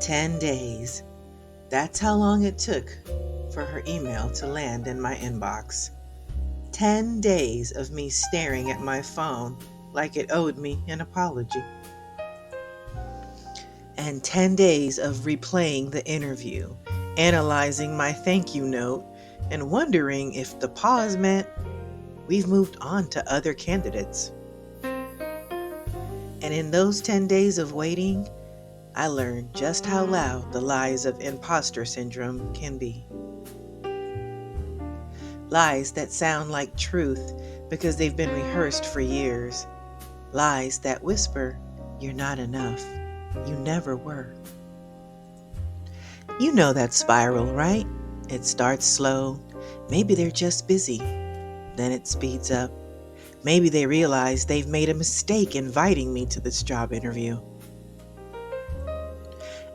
10 days. That's how long it took for her email to land in my inbox. 10 days of me staring at my phone like it owed me an apology. And 10 days of replaying the interview, analyzing my thank you note, and wondering if the pause meant we've moved on to other candidates. And in those 10 days of waiting, I learned just how loud the lies of imposter syndrome can be. Lies that sound like truth because they've been rehearsed for years. Lies that whisper, "You're not enough. You never were." You know that spiral, right? It starts slow. Maybe they're just busy. Then it speeds up. Maybe they realize they've made a mistake inviting me to this job interview.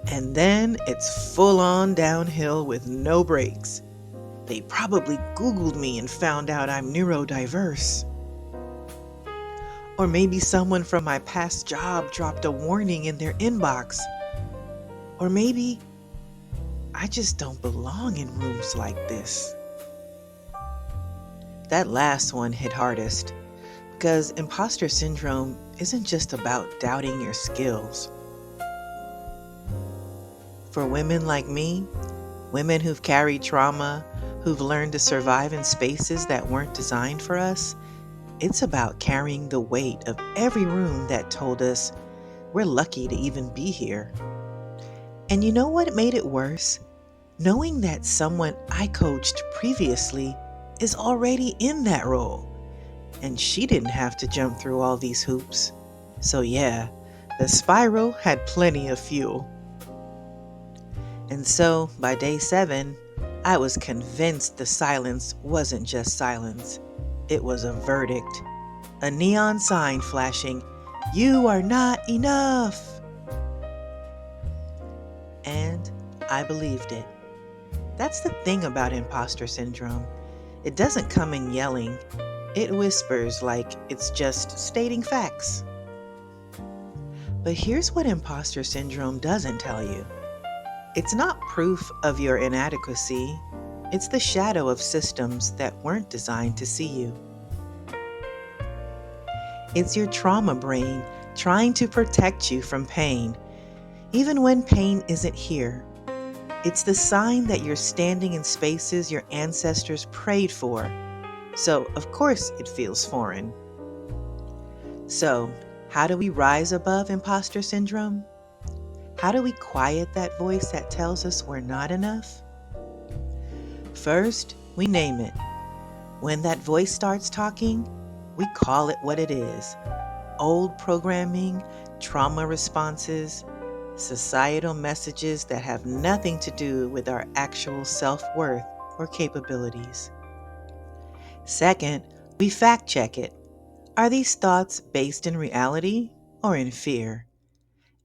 And then it's full on downhill with no brakes. They probably Googled me and found out I'm neurodiverse. Or maybe someone from my past job dropped a warning in their inbox. Or maybe I just don't belong in rooms like this. That last one hit hardest because imposter syndrome isn't just about doubting your skills. For women like me, women who've carried trauma, who've learned to survive in spaces that weren't designed for us, it's about carrying the weight of every room that told us we're lucky to even be here. And you know what made it worse? Knowing that someone I coached previously is already in that role, and she didn't have to jump through all these hoops. So yeah, the spiral had plenty of fuel. And so, by day 7, I was convinced the silence wasn't just silence. It was a verdict. A neon sign flashing, "You are not enough." And I believed it. That's the thing about imposter syndrome. It doesn't come in yelling. It whispers like it's just stating facts. But here's what imposter syndrome doesn't tell you. It's not proof of your inadequacy. It's the shadow of systems that weren't designed to see you. It's your trauma brain trying to protect you from pain, even when pain isn't here. It's the sign that you're standing in spaces your ancestors prayed for. So, of course, it feels foreign. So, how do we rise above imposter syndrome? How do we quiet that voice that tells us we're not enough? First, we name it. When that voice starts talking, we call it what it is. Old programming, trauma responses, societal messages that have nothing to do with our actual self-worth or capabilities. Second, we fact-check it. Are these thoughts based in reality or in fear?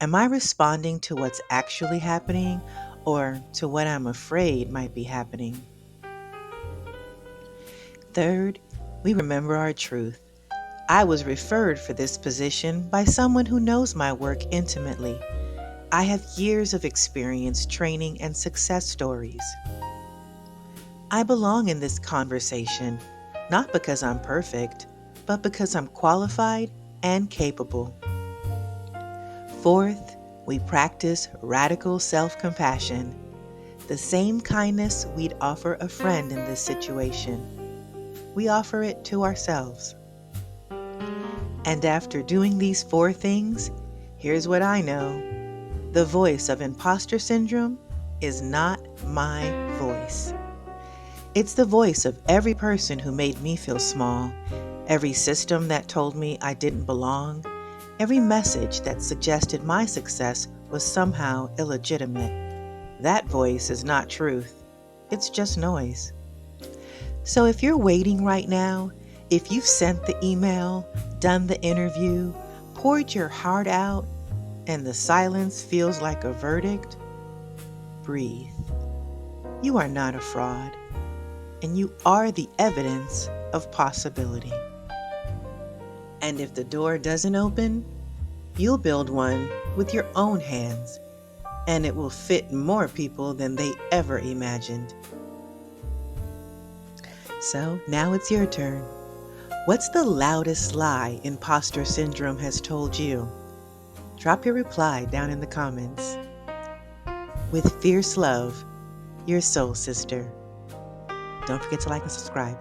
Am I responding to what's actually happening or to what I'm afraid might be happening? Third, we remember our truth. I was referred for this position by someone who knows my work intimately. I have years of experience, training, and success stories. I belong in this conversation, not because I'm perfect, but because I'm qualified and capable. Fourth, we practice radical self-compassion, the same kindness we'd offer a friend in this situation. We offer it to ourselves. And after doing these 4 things, here's what I know. The voice of imposter syndrome is not my voice. It's the voice of every person who made me feel small, every system that told me I didn't belong, every message that suggested my success was somehow illegitimate. That voice is not truth. It's just noise. So if you're waiting right now, if you've sent the email, done the interview, poured your heart out, and the silence feels like a verdict, breathe. You are not a fraud, and you are the evidence of possibility. And if the door doesn't open, you'll build one with your own hands. and it will fit more people than they ever imagined. So now it's your turn. What's the loudest lie imposter syndrome has told you? Drop your reply down in the comments. With fierce love, your soul sister. Don't forget to like and subscribe.